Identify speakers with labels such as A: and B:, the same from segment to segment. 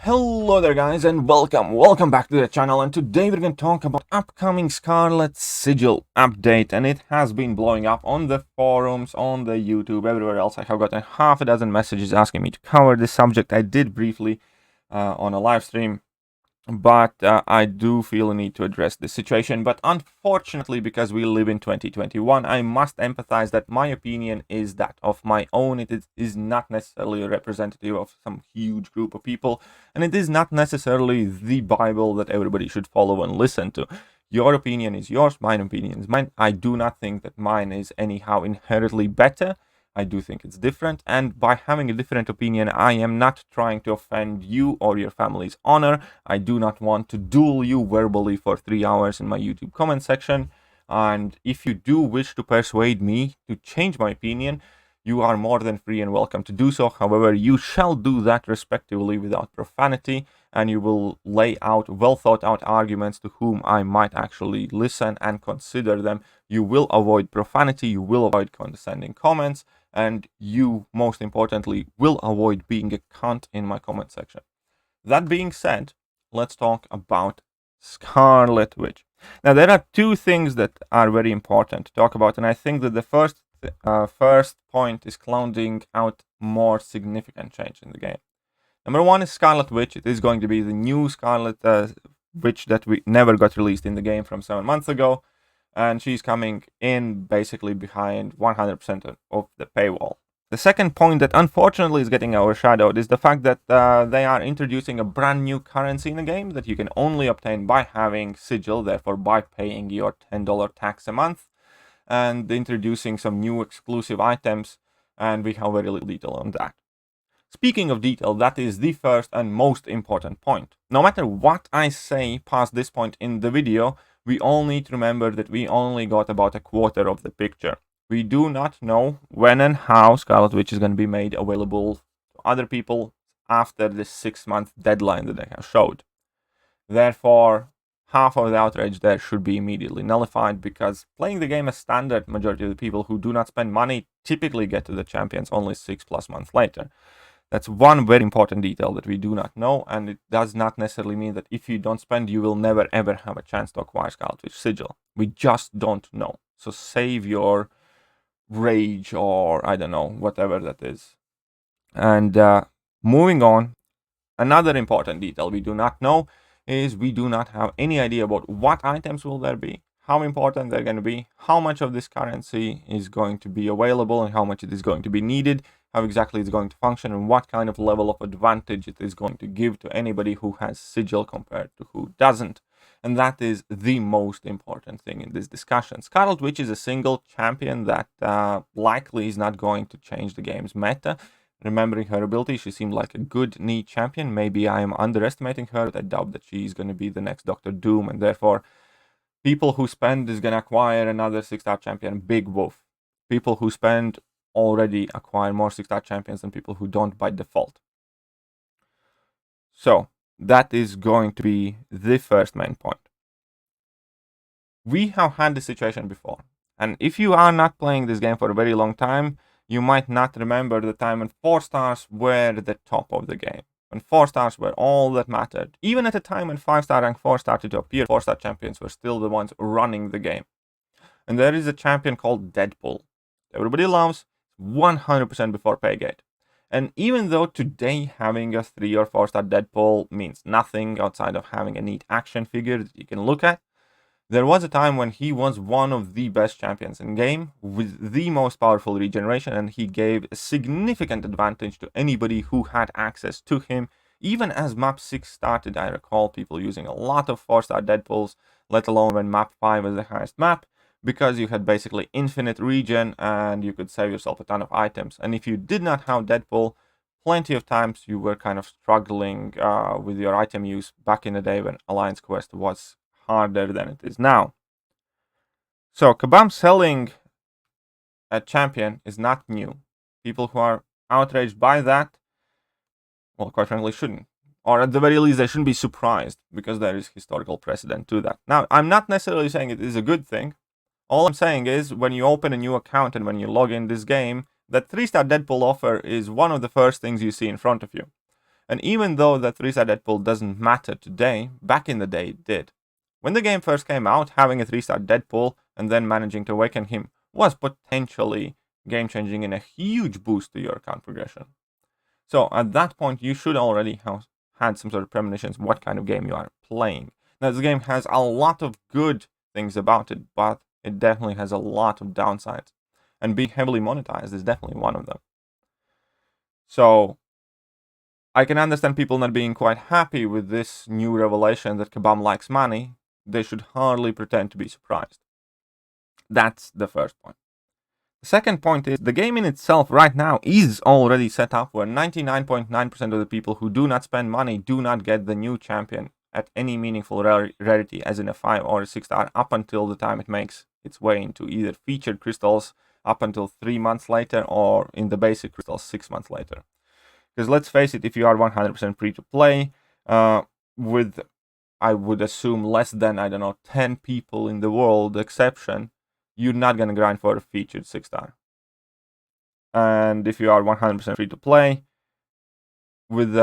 A: Hello there guys and welcome back to the channel, and today we're going to talk about upcoming Scarlet Sigil update, and it has been blowing up on the forums, on the YouTube, everywhere else. I have gotten half a dozen messages asking me to cover this subject. I did briefly on a live stream, but I do feel a need to address this situation. But unfortunately, because we live in 2021, I must emphasize that my opinion is that of my own. It is not necessarily a representative of some huge group of people, and it is not necessarily the Bible that everybody should follow and listen to. Your opinion is yours, my opinion is mine. I do not think that mine is anyhow inherently better. I do think it's different, and by having a different opinion, I am not trying to offend you or your family's honor. I do not want to duel you verbally for 3 hours in my YouTube comment section, and if you do wish to persuade me to change my opinion, you are more than free and welcome to do so. However, you shall do that respectively without profanity, and you will lay out well thought out arguments to whom I might actually listen and consider them. You will avoid profanity, you will avoid condescending comments, and you, most importantly, will avoid being a cunt in my comment section. That being said, let's talk about Scarlet Witch. Now, there are two things that are very important to talk about, and I think that the first point is clouding out more significant change in the game. Number one is Scarlet Witch. It is going to be the new Scarlet Witch that we never got released in the game from 7 months ago, and she's coming in basically behind 100% of the paywall. The second point that unfortunately is getting overshadowed is the fact that they are introducing a brand new currency in the game that you can only obtain by having Sigil, therefore by paying your $10 tax a month, and introducing some new exclusive items, and we have very little detail on that. Speaking of detail, that is the first and most important point. No matter what I say past this point in the video, we all need to remember that we only got about a quarter of the picture. We do not know when and how Scarlet Witch is going to be made available to other people after the 6-month deadline that they have showed. Therefore, half of the outrage there should be immediately nullified, because playing the game as standard, majority of the people who do not spend money typically get to the champions only 6+ months later. That's one very important detail that we do not know, and it does not necessarily mean that if you don't spend, you will never ever have a chance to acquire Scarlet Witch Sigil. We just don't know. So save your rage, or I don't know, whatever that is. And moving on, another important detail we do not know is we do not have any idea about what items will there be, how important they're going to be, how much of this currency is going to be available, and how much it is going to be needed, how exactly it's going to function, and what kind of level of advantage it is going to give to anybody who has Sigil compared to who doesn't. And that is the most important thing in this discussion. Scarlet Witch is a single champion that likely is not going to change the game's meta. Remembering her ability, she seemed like a good niche champion. Maybe I am underestimating her, but I doubt that she's going to be the next Dr. Doom, and therefore people who spend is going to acquire another 6-star champion, big woof. People who spend already acquire more 6-star champions than people who don't by default. So that is going to be the first main point. We have had this situation before, and if you are not playing this game for a very long time, you might not remember the time when 4 stars were the top of the game, when 4 stars were all that mattered. Even at a time when 5-star rank 4 started to appear, 4-star champions were still the ones running the game. And there is a champion called Deadpool. Everybody loves, 100% before Paygate. And even though today having a 3 or 4-star Deadpool means nothing outside of having a neat action figure that you can look at, there was a time when he was one of the best champions in game with the most powerful regeneration, and he gave a significant advantage to anybody who had access to him. Even as map 6 started, I recall people using a lot of 4-star Deadpools, let alone when map 5 was the highest map, because you had basically infinite regen and you could save yourself a ton of items. And if you did not have Deadpool, plenty of times you were kind of struggling with your item use back in the day when Alliance Quest was harder than it is now. So Kabam selling a champion is not new. People who are outraged by that, well, quite frankly, shouldn't. Or at the very least, they shouldn't be surprised, because there is historical precedent to that. Now, I'm not necessarily saying it is a good thing. All I'm saying is, when you open a new account and when you log in this game, that 3-star Deadpool offer is one of the first things you see in front of you. And even though that 3-star Deadpool doesn't matter today, back in the day it did. When the game first came out, having a 3-star Deadpool and then managing to awaken him was potentially game-changing and a huge boost to your account progression. So at that point, you should already have had some sort of premonitions what kind of game you are playing. Now, this game has a lot of good things about it, but it definitely has a lot of downsides. And being heavily monetized is definitely one of them. So I can understand people not being quite happy with this new revelation that Kabam likes money. They should hardly pretend to be surprised. That's the first point. The second point is the game in itself right now is already set up where 99.9% of the people who do not spend money do not get the new champion at any meaningful rarity, as in a 5 or a 6-star, up until the time it makes its way into either featured crystals up until 3 months later, or in the basic crystals 6 months later. Because let's face it, if you are 100% free to play, with, I would assume, less than, 10 people in the world exception, you're not going to grind for a featured 6-star. And if you are 100% free to play, with,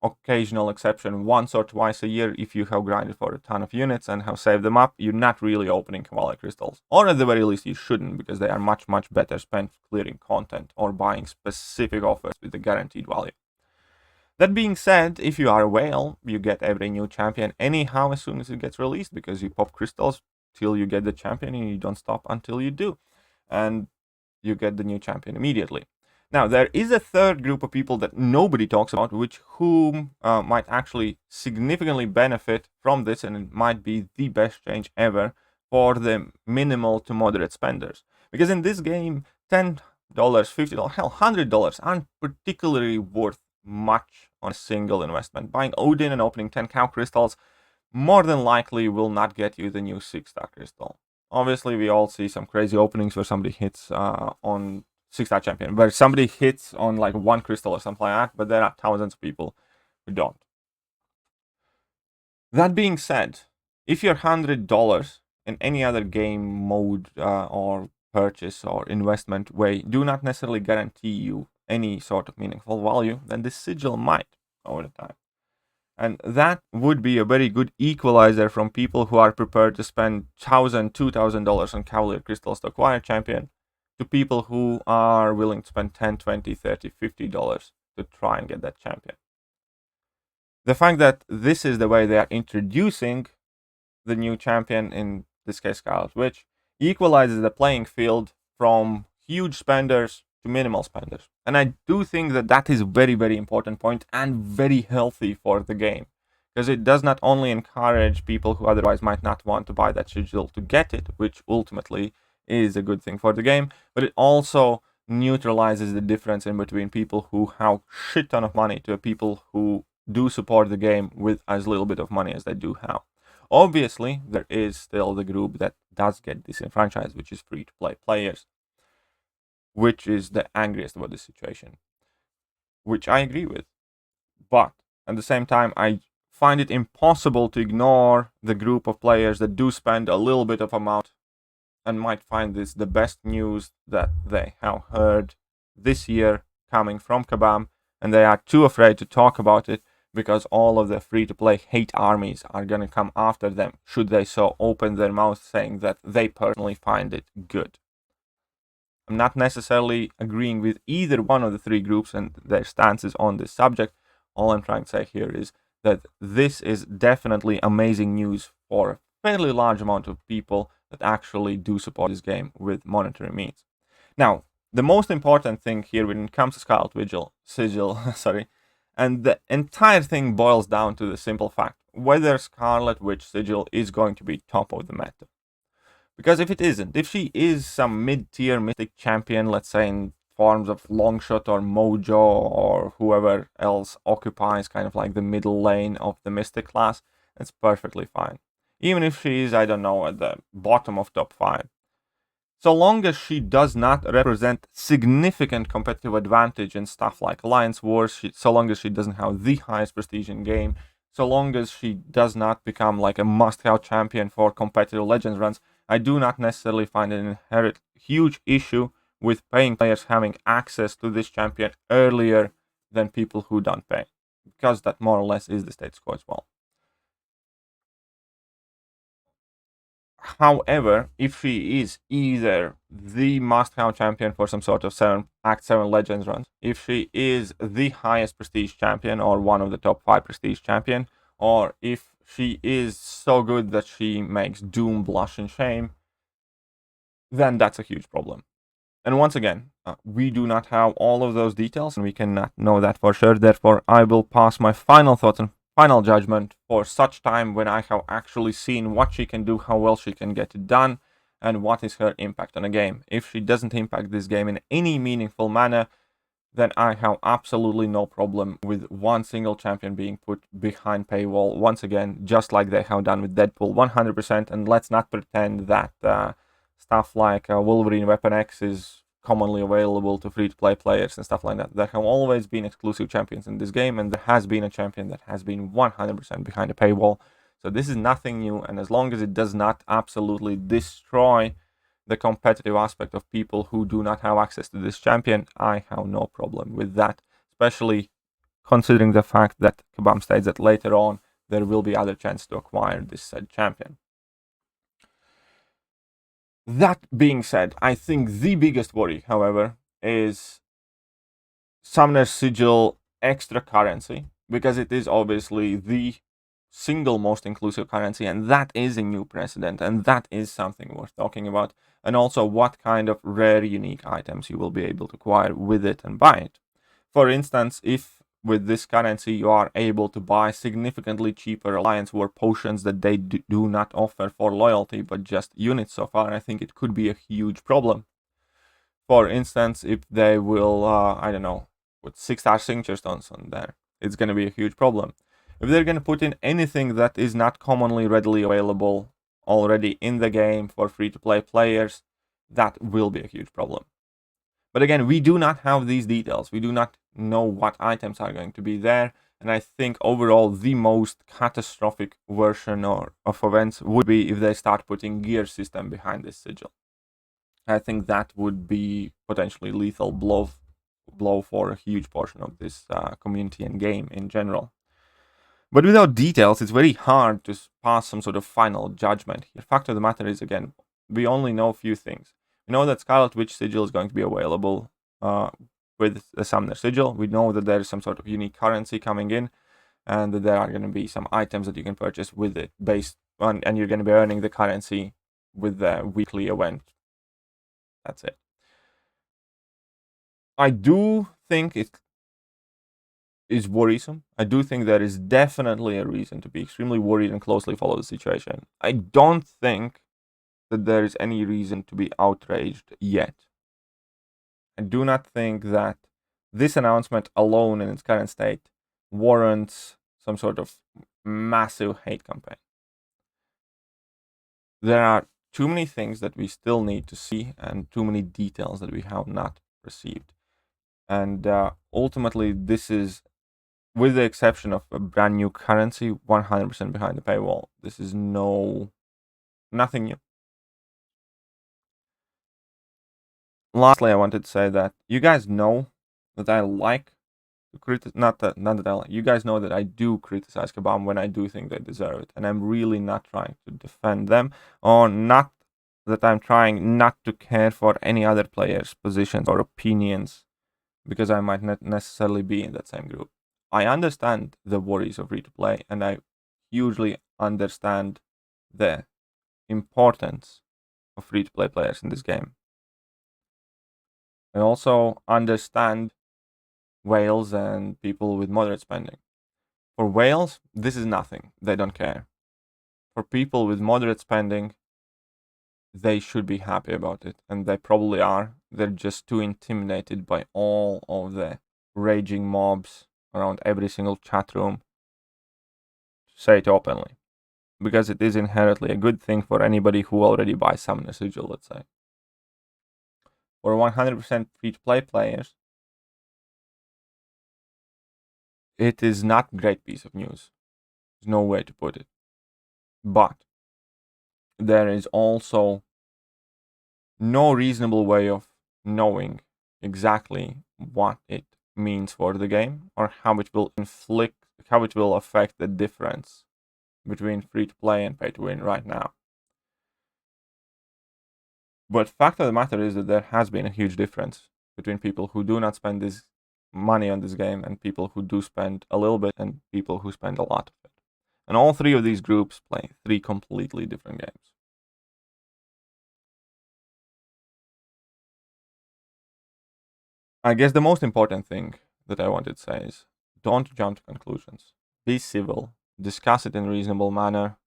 A: occasional exception, once or twice a year, if you have grinded for a ton of units and have saved them up, you're not really opening Kabbalah crystals. Or at the very least, you shouldn't, because they are much, much better spent clearing content or buying specific offers with a guaranteed value. That being said, if you are a whale, you get every new champion anyhow as soon as it gets released, because you pop crystals till you get the champion and you don't stop until you do. And you get the new champion immediately. Now, there is a third group of people that nobody talks about, whom might actually significantly benefit from this, and it might be the best change ever for the minimal to moderate spenders. Because in this game, $10, $50, hell, $100 aren't particularly worth much on a single investment. Buying Odin and opening 10 cow crystals more than likely will not get you the new 6-star crystal. Obviously, we all see some crazy openings where somebody hits on 6-star champion, where somebody hits on like 1 crystal or something like that, but there are thousands of people who don't. That being said, if you're $100 in any other game mode or purchase or investment way do not necessarily guarantee you any sort of meaningful value, then the Sigil might over the time. And that would be a very good equalizer from people who are prepared to spend $1,000, $2,000 on Cavalier crystals to acquire champion, to people who are willing to spend $10, $20, $30, $50 to try and get that champion. The fact that this is the way they are introducing the new champion, in this case Scarlet Witch, equalizes the playing field from huge spenders to minimal spenders. And I do think that that is a very, very important point and very healthy for the game. Because it does not only encourage people who otherwise might not want to buy that Sigil to get it, which ultimately is a good thing for the game, but it also neutralizes the difference in between people who have shit ton of money to people who do support the game with as little bit of money as they do have. Obviously, there is still the group that does get disenfranchised, which is free-to-play players, which is the angriest about this situation, which I agree with. But at the same time, I find it impossible to ignore the group of players that do spend a little bit of amount and might find this the best news that they have heard this year coming from Kabam, and they are too afraid to talk about it because all of the free-to-play hate armies are going to come after them should they so open their mouth saying that they personally find it good. I'm not necessarily agreeing with either one of the three groups and their stances on this subject. All I'm trying to say here is that this is definitely amazing news for a fairly large amount of people that actually do support this game with monetary means. Now, the most important thing here when it comes to Scarlet Sigil, and the entire thing boils down to the simple fact whether Scarlet Witch Sigil is going to be top of the meta. Because if it isn't, if she is some mid-tier mythic champion, let's say in forms of Longshot or Mojo or whoever else occupies kind of like the middle lane of the mystic class, that's perfectly fine. Even if she is, I don't know, at the bottom of top 5. So long as she does not represent significant competitive advantage in stuff like Alliance Wars, so long as she doesn't have the highest prestige in game, so long as she does not become like a must-have champion for competitive Legends runs, I do not necessarily find an inherent huge issue with paying players having access to this champion earlier than people who don't pay. because that more or less is the status quo as well. However, if she is either the must-have champion for some sort of Act 7 Legends runs, if she is the highest prestige champion or one of the top 5 prestige champion, or if she is so good that she makes Doom blush and shame, then that's a huge problem. And once again, we do not have all of those details, and we cannot know that for sure. Therefore, I will pass my final thoughts and final judgment for such time when I have actually seen what she can do, how well she can get it done, and what is her impact on a game. If she doesn't impact this game in any meaningful manner, then I have absolutely no problem with one single champion being put behind paywall. Once again, just like they have done with Deadpool, 100%. And let's not pretend that stuff like Wolverine Weapon X is commonly available to free-to-play players and stuff like that. There have always been exclusive champions in this game, and there has been a champion that has been 100% behind a paywall. So this is nothing new, and as long as it does not absolutely destroy the competitive aspect of people who do not have access to this champion, I have no problem with that, especially considering the fact that Kabam states that later on there will be other chance to acquire this said champion. That being said, I think the biggest worry, however, is Summoner's Sigil extra currency, because it is obviously the single most inclusive currency, and that is a new precedent, and that is something worth talking about. And also what kind of rare unique items you will be able to acquire with it and buy it. For instance, if with this currency you are able to buy significantly cheaper Alliance War potions that they do not offer for loyalty but just units so far, I think it could be a huge problem. For instance, if they will, I don't know, put 6-star signature stones on there, it's going to be a huge problem. If they're going to put in anything that is not commonly readily available already in the game for free-to-play players, that will be a huge problem. But again, we do not have these details. We do not know what items are going to be there. And I think overall the most catastrophic version of events would be if they start putting gear system behind this sigil. I think that would be potentially lethal blow for a huge portion of this community and game in general. But without details, it's very hard to pass some sort of final judgment here. Fact of the matter is, again, we only know a few things. We know that Scarlet Witch Sigil is going to be available with the Summoner Sigil. We know that there is some sort of unique currency coming in, and that there are going to be some items that you can purchase with it based on, and you're going to be earning the currency with the weekly event. That's it. I do think it is worrisome. I do think there is definitely a reason to be extremely worried and closely follow the situation. I don't think that there is any reason to be outraged yet. I do not think that this announcement alone in its current state warrants some sort of massive hate campaign. There are too many things that we still need to see and too many details that we have not received. And ultimately, this is, with the exception of a brand new currency, 100% behind the paywall. This is nothing new. Lastly, I wanted to say that you guys know that I like to criticize, you guys know that I do criticize Kabam when I do think they deserve it, and I'm really not trying to defend them, or not that I'm trying not to care for any other players' positions or opinions, because I might not necessarily be in that same group. I understand the worries of free-to-play, and I hugely understand the importance of free-to-play players in this game. I also understand whales and people with moderate spending. For whales, this is nothing. They don't care. For people with moderate spending, they should be happy about it, and they probably are. They're just too intimidated by all of the raging mobs around every single chat room to say it openly, because it is inherently a good thing for anybody who already buys Summoner Sigil, let's say. For 100% free-to-play players, it is not a great piece of news. There's no way to put it. But there is also no reasonable way of knowing exactly what it means for the game, or how it will affect the difference between free to play and pay to win right now. But fact of the matter is that there has been a huge difference between people who do not spend this money on this game and people who do spend a little bit and people who spend a lot of it. And all three of these groups play three completely different games. I guess the most important thing that I wanted to say is don't jump to conclusions. Be civil, discuss it in a reasonable manner,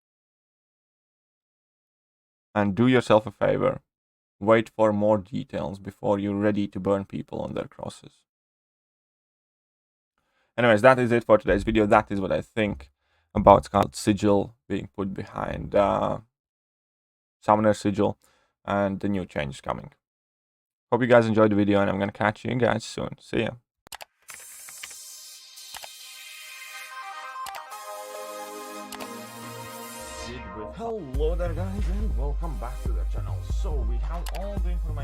A: and do yourself a favor. Wait for more details before you're ready to burn people on their crosses. Anyways, that is it for today's video. That is what I think about Scarlet Sigil being put behind Summoner Sigil and the new changes coming. Hope you guys enjoyed the video, and I'm gonna catch you guys soon. See ya. Hello there guys, and welcome back to the channel. So we have all the information